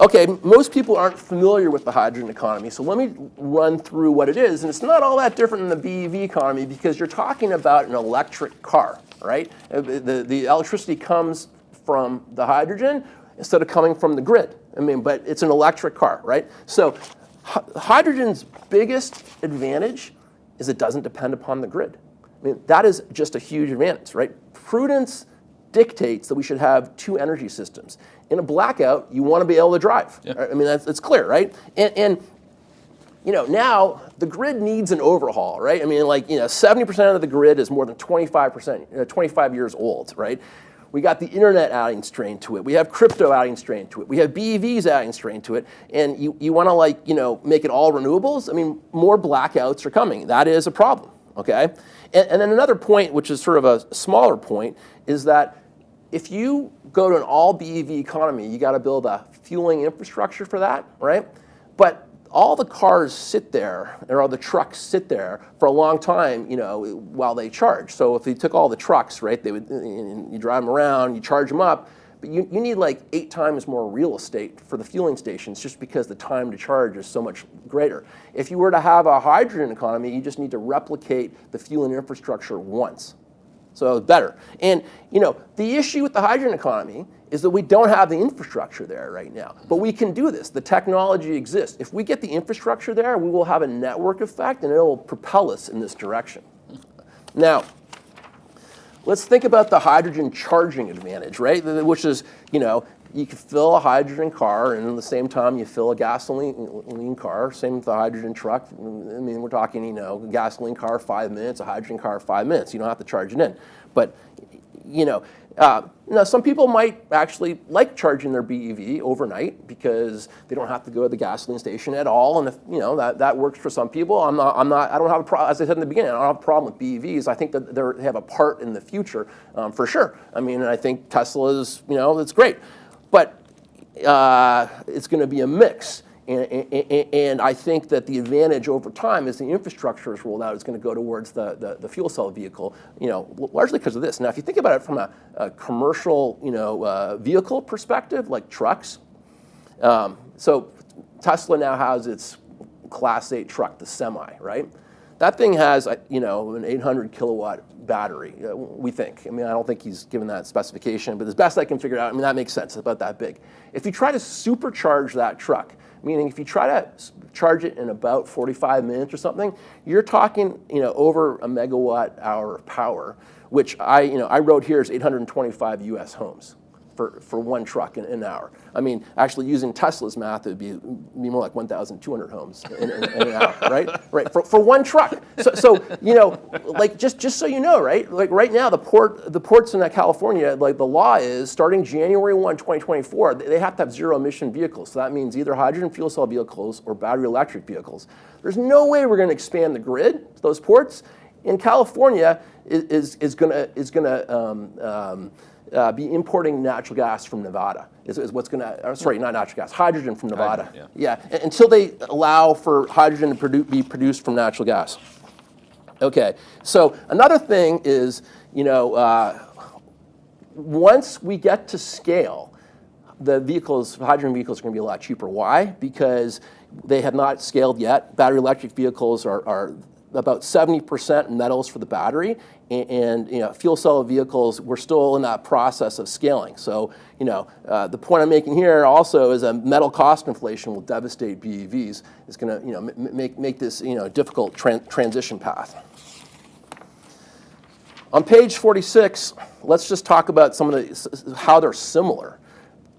okay, most people aren't familiar with the hydrogen economy, so let me run through what it is. And it's not all that different than the BEV economy because you're talking about an electric car, right? The electricity comes from the hydrogen instead of coming from the grid. I mean, but it's an electric car, right? So hydrogen's biggest advantage is it doesn't depend upon the grid. I mean, that is just a huge advantage, right? Prudence dictates that we should have two energy systems. In a blackout, you want to be able to drive. Yeah. I mean, it's clear, right? And now the grid needs an overhaul, right? I mean, 70% of the grid is more than 25 years old, right? We got the internet adding strain to it. We have crypto adding strain to it. We have BEVs adding strain to it. And you want to make it all renewables? I mean, more blackouts are coming. That is a problem, okay? And then another point, which is sort of a smaller point, is that if you go to an all BEV economy, you got to build a fueling infrastructure for that, right? But all the cars sit there, or all the trucks sit there for a long time, while they charge. So if you took all the trucks, right, you drive them around, you charge them up, but you need 8 times more real estate for the fueling stations just because the time to charge is so much greater. If you were to have a hydrogen economy, you just need to replicate the fueling infrastructure once. So better. And the issue with the hydrogen economy is that we don't have the infrastructure there right now. But we can do this. The technology exists. If we get the infrastructure there, we will have a network effect and it will propel us in this direction. Now, let's think about the hydrogen charging advantage, right? Which is, you can fill a hydrogen car and at the same time you fill a gasoline car. Same with the hydrogen truck. I mean, we're talking, a gasoline car 5 minutes, a hydrogen car 5 minutes. You don't have to charge it in. But, some people might actually like charging their BEV overnight because they don't have to go to the gasoline station at all. And if, that works for some people. I don't have a problem, as I said in the beginning, I don't have a problem with BEVs. I think that they have a part in the future for sure. I mean, I think Tesla is, it's great. But it's going to be a mix. And I think that the advantage over time as the infrastructure is rolled out is going to go towards the fuel cell vehicle, largely because of this. Now, if you think about it from a commercial, vehicle perspective, like trucks, so Tesla now has its Class 8 truck, the Semi, right? That thing has, an 800 kilowatt battery, we think. I mean, I don't think he's given that specification, but as best I can figure it out, I mean, that makes sense. It's about that big. If you try to supercharge that truck, meaning if you try to charge it in about 45 minutes or something, you're talking, over a megawatt hour of power, which I wrote here is 825 U.S. homes for one truck in an hour. I mean, actually using Tesla's math, it would be more like 1,200 homes in an hour, right? Right, for one truck. So like just so you know, right? Like right now, the ports in California, like the law is starting January 1, 2024, they have to have zero emission vehicles. So that means either hydrogen fuel cell vehicles or battery electric vehicles. There's no way we're going to expand the grid to those ports. In California, is going to be importing natural gas from Nevada. Is what's going to, sorry, not natural gas, hydrogen from Nevada. Hydrogen, yeah, until they allow for hydrogen to be produced from natural gas. Okay, so another thing is, once we get to scale, the hydrogen vehicles are going to be a lot cheaper. Why? Because they have not scaled yet. Battery electric vehicles are about 70% metals for the battery, and fuel cell vehicles, we're still in that process of scaling. So the point I'm making here also is a metal cost inflation will devastate BEVs. It's going to make this difficult transition path. On page 46, let's just talk about some of how they're similar.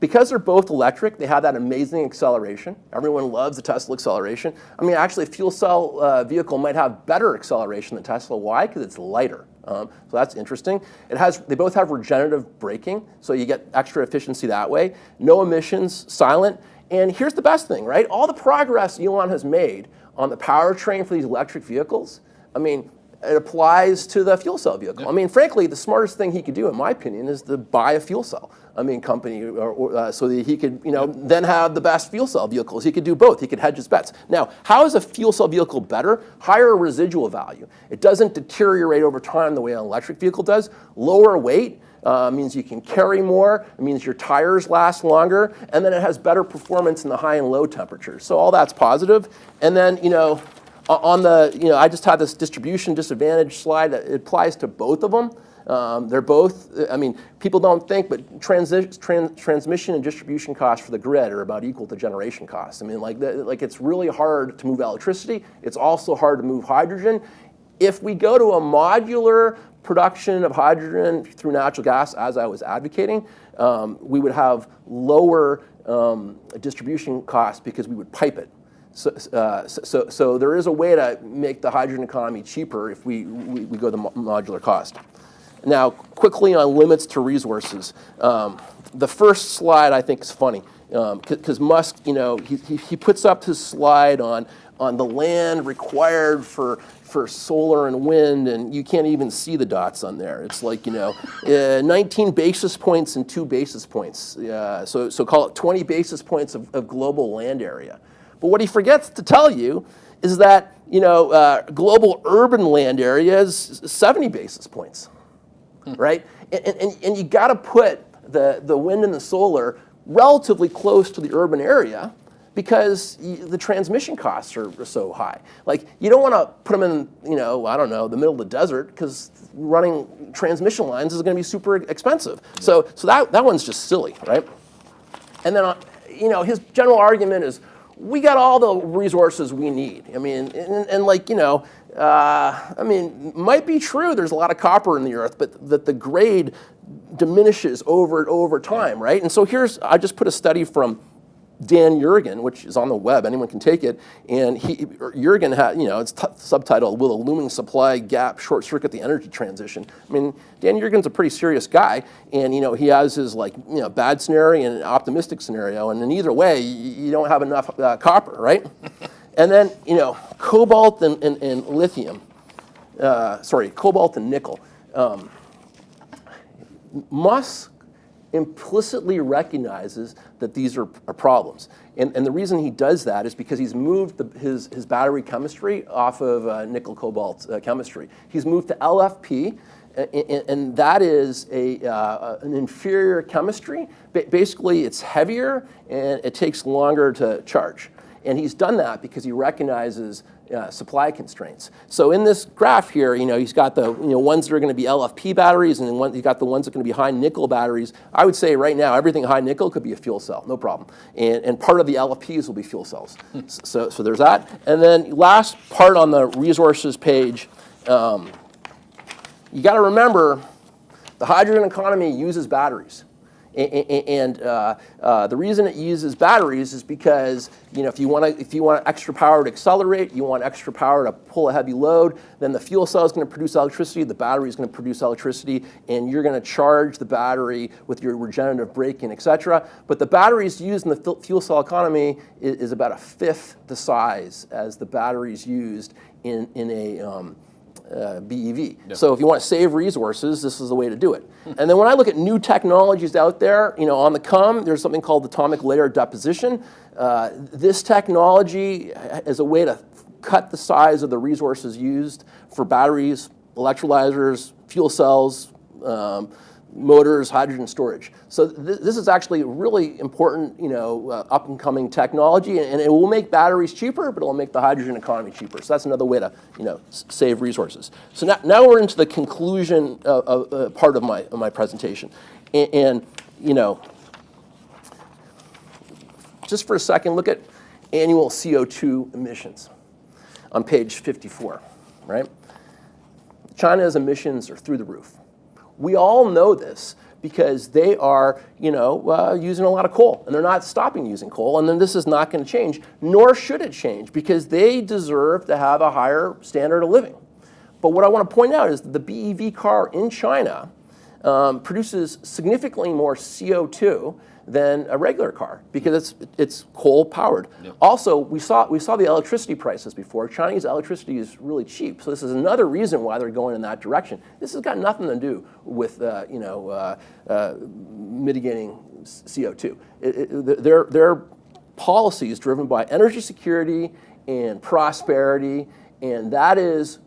Because they're both electric, they have that amazing acceleration. Everyone loves the Tesla acceleration. I mean, actually, a fuel cell vehicle might have better acceleration than Tesla. Why? Because it's lighter. So that's interesting. They both have regenerative braking, so you get extra efficiency that way. No emissions, silent. And here's the best thing, right? All the progress Elon has made on the powertrain for these electric vehicles, I mean, it applies to the fuel cell vehicle. I mean, frankly, the smartest thing he could do, in my opinion, is to buy a fuel cell company, so that he could, then have the best fuel cell vehicles. He could do both. He could hedge his bets. Now, how is a fuel cell vehicle better? Higher residual value. It doesn't deteriorate over time the way an electric vehicle does. Lower weight means you can carry more. It means your tires last longer, and then it has better performance in the high and low temperatures. So all that's positive. And then, on the, I just had this distribution disadvantage slide. It applies to both of them. They're both, I mean, people don't think, but transmission and distribution costs for the grid are about equal to generation costs. I mean, like it's really hard to move electricity. It's also hard to move hydrogen. If we go to a modular production of hydrogen through natural gas, as I was advocating, we would have lower distribution costs because we would pipe it. So there is a way to make the hydrogen economy cheaper if we go the modular cost. Now, quickly on limits to resources. The first slide I think is funny because Musk, he puts up his slide on the land required for solar and wind, and you can't even see the dots on there. It's like 19 basis points and 2 basis points. So call it 20 basis points of global land area. But what he forgets to tell you is that global urban land area is 70 basis points, right? And you got to put the wind and the solar relatively close to the urban area because the transmission costs are so high. Like you don't want to put them in I don't know, the middle of the desert because running transmission lines is going to be super expensive. So that one's just silly, right? And then his general argument is, we got all the resources we need. I mean, might be true there's a lot of copper in the earth, but that the grade diminishes over time, right? And so I just put a study from Dan Jurgen, which is on the web, anyone can take it, and Jurgen had, it's subtitled, "Will a looming supply gap short circuit the energy transition?" I mean, Dan Jurgen's a pretty serious guy, and he has his bad scenario and an optimistic scenario, and in either way, you don't have enough copper, right? And then, cobalt and lithium, cobalt and nickel. Musk implicitly recognizes that these are problems. And the reason he does that is because he's moved his battery chemistry off of nickel cobalt chemistry. He's moved to LFP, and that is an inferior chemistry. Basically, it's heavier and it takes longer to charge. And he's done that because he recognizes supply constraints. So in this graph here, he's got the ones that are going to be LFP batteries, and then he's got the ones that are going to be high nickel batteries. I would say right now everything high nickel could be a fuel cell, no problem. And part of the LFPs will be fuel cells. So there's that. And then last part on the resources page, you got to remember the hydrogen economy uses batteries. And the reason it uses batteries is because if you want extra power to accelerate, you want extra power to pull a heavy load, then the fuel cell is going to produce electricity, the battery is going to produce electricity, and you're going to charge the battery with your regenerative braking, et cetera. But the batteries used in the fuel cell economy is about a fifth the size as the batteries used in a BEV. Yep. So if you want to save resources, this is the way to do it. And then when I look at new technologies out there, on the come, there's something called atomic layer deposition. This technology is a way to cut the size of the resources used for batteries, electrolyzers, fuel cells, motors, hydrogen storage. So this is actually really important, up and coming technology, and it will make batteries cheaper, but it will make the hydrogen economy cheaper. So that's another way to, save resources. So now we're into the conclusion of part of my presentation, and just for a second, look at annual CO2 emissions on page 54, right? China's emissions are through the roof. We all know this because they are, using a lot of coal, and they're not stopping using coal, and then this is not going to change, nor should it change, because they deserve to have a higher standard of living. But what I want to point out is that the BEV car in China produces significantly more CO2 than a regular car because it's coal powered. Yep. Also, we saw the electricity prices before. Chinese electricity is really cheap, so this is another reason why they're going in that direction. This has got nothing to do with mitigating CO2. Their policy is driven by energy security and prosperity, and that is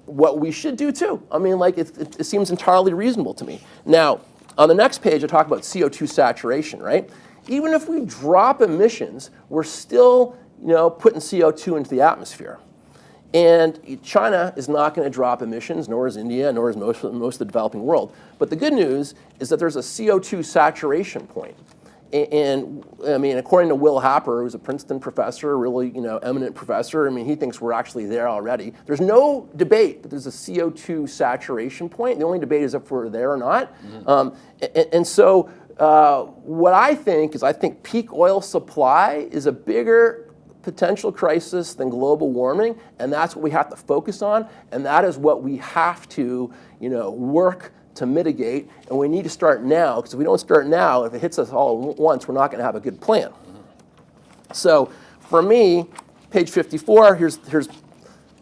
what we should do too. I mean, it seems entirely reasonable to me. Now, on the next page, I talk about CO2 saturation, right? Even if we drop emissions, we're still, putting CO2 into the atmosphere. And China is not going to drop emissions, nor is India, nor is most of the developing world. But the good news is that there's a CO2 saturation point. And I mean, according to Will Happer, who's a Princeton professor, a really eminent professor, I mean, he thinks we're actually there already. There's no debate that there's a CO2 saturation point. The only debate is if we're there or not. Mm-hmm. And so what I think is peak oil supply is a bigger potential crisis than global warming, and that's what we have to focus on, and that is what we have to work to mitigate, and we need to start now, because if we don't start now, if it hits us all at once, we're not going to have a good plan. Mm-hmm. So for me, page 54, here's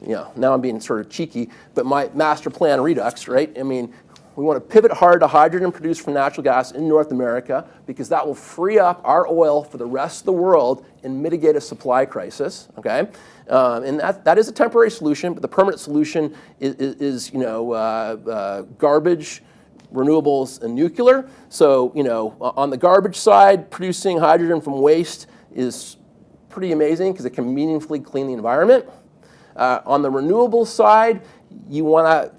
now I'm being sort of cheeky, but my master plan redux, right? I mean, we want to pivot hard to hydrogen produced from natural gas in North America, because that will free up our oil for the rest of the world and mitigate a supply crisis, okay? And that is a temporary solution, but the permanent solution is garbage, renewables, and nuclear. So, on the garbage side, producing hydrogen from waste is pretty amazing because it can meaningfully clean the environment. On the renewables side, you want to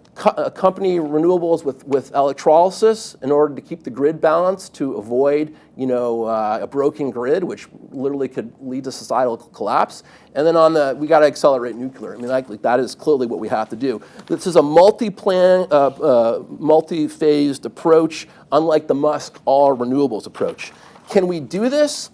accompany renewables with electrolysis in order to keep the grid balanced, to avoid a broken grid, which literally could lead to societal collapse. And then we got to accelerate nuclear. I mean, that is clearly what we have to do. This is a multi-phased approach, unlike the Musk all renewables approach. Can we do this?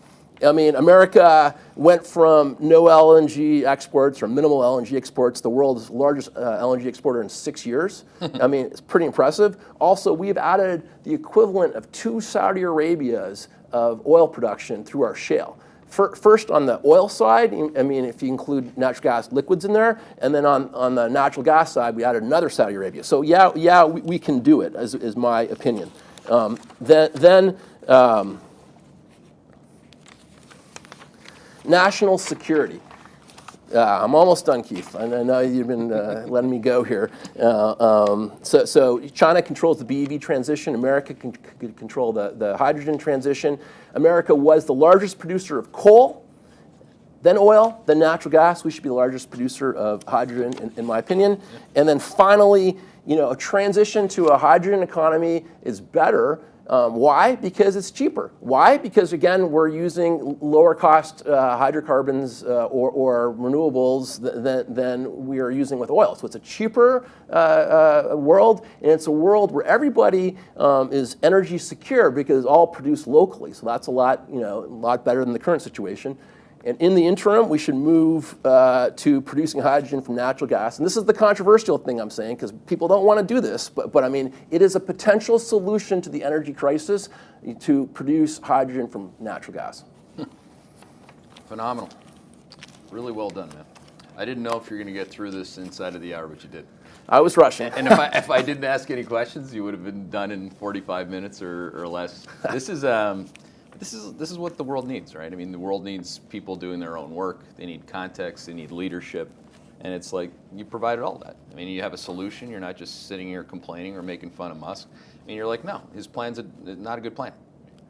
I mean, America went from no LNG exports or minimal LNG exports, the world's largest LNG exporter in 6 years. I mean, it's pretty impressive. Also, we've added the equivalent of 2 Saudi Arabias of oil production through our shale. First, on the oil side, I mean, if you include natural gas liquids in there, and then on the natural gas side, we added another Saudi Arabia. So yeah, we can do it, is my opinion. National security. I'm almost done, Keith. I know you've been letting me go here. So China controls the BEV transition. America can control the hydrogen transition. America was the largest producer of coal then oil, then natural gas. We should be the largest producer of hydrogen, in my opinion. And then finally, a transition to a hydrogen economy is better. Why? Because it's cheaper. Why? Because, again, we're using lower cost hydrocarbons or renewables than we are using with oil. So it's a cheaper world, and it's a world where everybody is energy secure because it's all produced locally. So that's a lot better than the current situation. And in the interim, we should move to producing hydrogen from natural gas. And this is the controversial thing I'm saying, because people don't want to do this. But I mean, it is a potential solution to the energy crisis to produce hydrogen from natural gas. Phenomenal. Really well done, man. I didn't know if you're going to get through this inside of the hour, but you did. I was rushing. And if I didn't ask any questions, you would have been done in 45 minutes or less. This is what the world needs, right? I mean, the world needs people doing their own work. They need context. They need leadership. And it's like you provided all that. I mean, you have a solution. You're not just sitting here complaining or making fun of Musk. And you're like, no, his plan's not a good plan.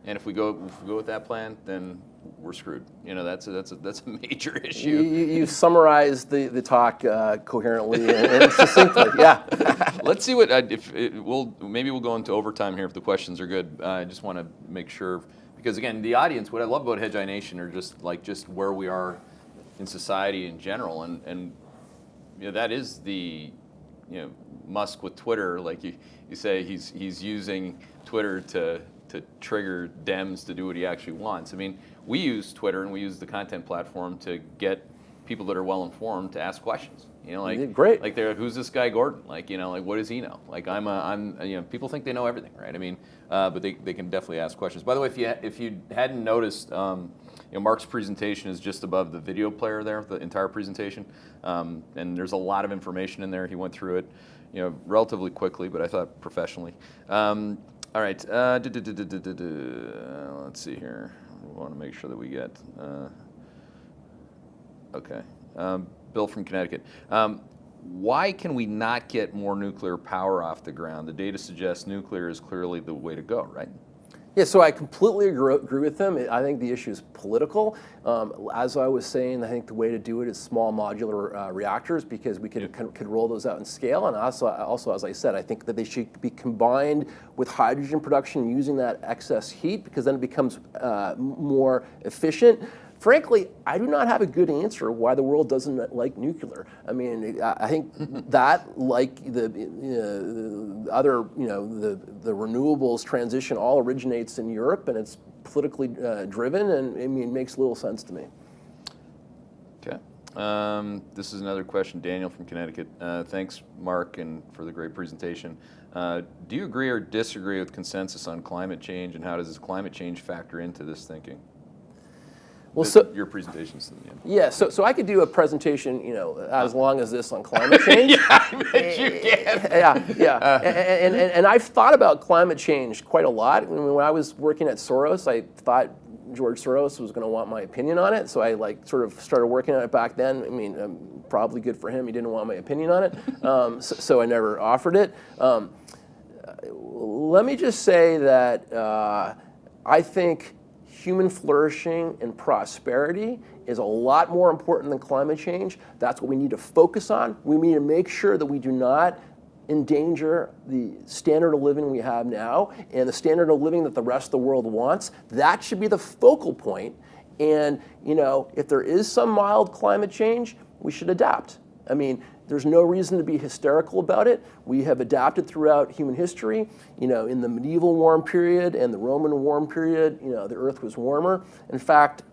And if we go with that plan, then we're screwed. That's a major issue. You summarized the talk coherently and succinctly. Yeah. Let's see what maybe we'll go into overtime here if the questions are good. I just want to make sure. Because again, the audience, what I love about Hedgeye Nation are just where we are in society in general, and that is the Musk with Twitter. Like you say, he's using Twitter to trigger Dems to do what he actually wants. I mean, we use Twitter and we use the content platform to get people that are well informed to ask questions. Great. Like who's this guy Gordon? Like what does he know? Like I'm people think they know everything, right? I mean, but they can definitely ask questions. By the way, if you hadn't noticed, Mark's presentation is just above the video player there, the entire presentation, and there's a lot of information in there. He went through it, relatively quickly, but I thought professionally. All right, let's see here. We want to make sure that we get. Okay. Bill from Connecticut. Why can we not get more nuclear power off the ground? The data suggests nuclear is clearly the way to go, right? Yeah, so I completely agree with them. I think the issue is political. As I was saying, I think the way to do it is small modular reactors, because we could roll those out in scale. And also, as I said, I think that they should be combined with hydrogen production using that excess heat, because then it becomes more efficient. Frankly, I do not have a good answer why the world doesn't like nuclear. I mean, I think that, like the other, the renewables transition, all originates in Europe, and it's politically driven, and I mean, it makes little sense to me. Okay. This is another question, Daniel from Connecticut. Thanks, Mark, and for the great presentation. Do you agree or disagree with consensus on climate change, and how does this climate change factor into this thinking? Well, your presentations. Yeah, so I could do a presentation, as long as this on climate change. Yeah, I bet you can. Yeah. And I've thought about climate change quite a lot. When I was working at Soros, I thought George Soros was going to want my opinion on it, so I sort of started working on it back then. I mean, probably good for him. He didn't want my opinion on it, so I never offered it. Let me just say that I think human flourishing and prosperity is a lot more important than climate change. That's what we need to focus on. We need to make sure that we do not endanger the standard of living we have now and the standard of living that the rest of the world wants. That should be the focal point. And if there is some mild climate change, we should adapt. I mean, there's no reason to be hysterical about it. We have adapted throughout human history. In the medieval warm period and the Roman warm period, the Earth was warmer. In fact,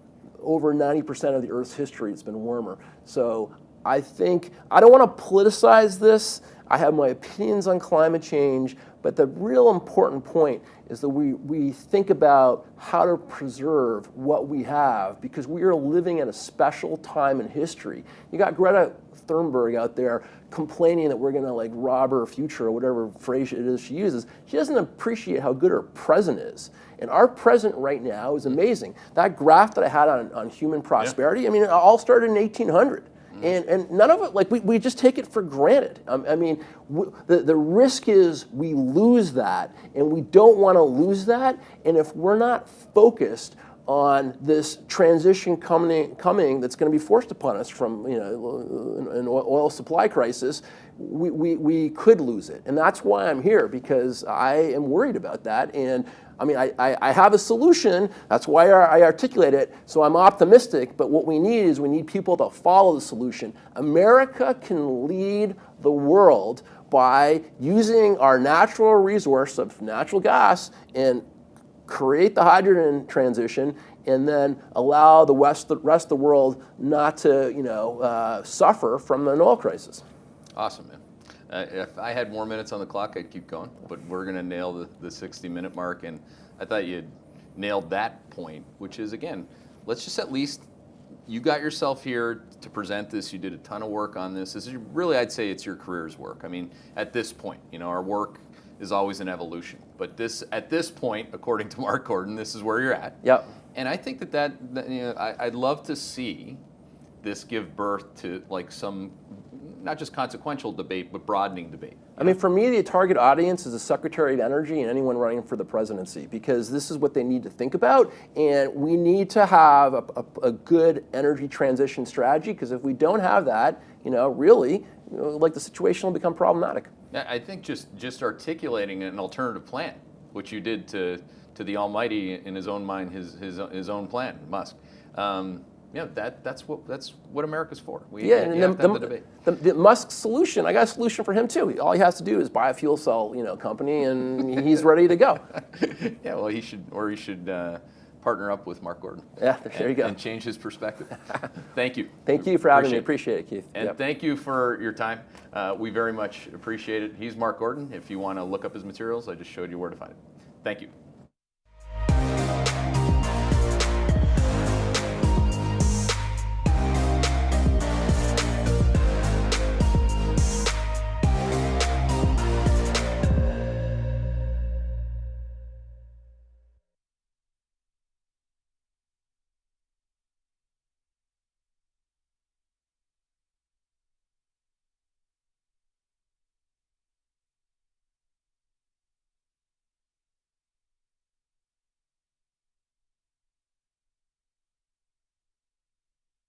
over 90% of the Earth's history, it's been warmer. So I think, I don't want to politicize this. I have my opinions on climate change, but the real important point is that we think about how to preserve what we have, because we are living in a special time in history. You got Greta Thunberg out there complaining that we're going to rob her future, or whatever phrase it is she uses. She doesn't appreciate how good her present is. And our present right now is amazing. That graph that I had on human prosperity, I mean, it all started in 1800. And none of it, we just take it for granted. I mean, the risk is we lose that, and we don't want to lose that. And if we're not focused on this transition coming that's going to be forced upon us from an oil supply crisis, we could lose it. And that's why I'm here, because I am worried about that. And I mean, I have a solution. That's why I articulate it. So I'm optimistic. But what we need people to follow the solution. America can lead the world by using our natural resource of natural gas and create the hydrogen transition, and then allow the rest of the world not to suffer from an oil crisis. Awesome, man. If I had more minutes on the clock, I'd keep going, but we're going to nail the 60-minute mark, and I thought you had nailed that point, which is, again, let's just at least, you got yourself here to present this, you did a ton of work on this. This is really, I'd say it's your career's work. I mean, at this point, our work is always an evolution, but at this point, according to Mark Gordon, this is where you're at. Yep. And I think that I'd love to see this give birth to like some, not just consequential debate, but broadening debate. I mean, for me, the target audience is the Secretary of Energy and anyone running for the presidency, because this is what they need to think about, and we need to have a good energy transition strategy, because if we don't have that, really, like the situation will become problematic. I think just articulating an alternative plan, which you did to the Almighty in his own mind, his own plan, Musk. That's what America's for. We have to have the debate. The Musk solution, I got a solution for him too. All he has to do is buy a fuel cell, company, and he's ready to go. Yeah, well, he should partner up with Mark Gordon. Yeah, there you go. And change his perspective. Thank you. Thank you for having me. Appreciate it, Keith. And thank you for your time. We very much appreciate it. He's Mark Gordon. If you want to look up his materials, I just showed you where to find it. Thank you.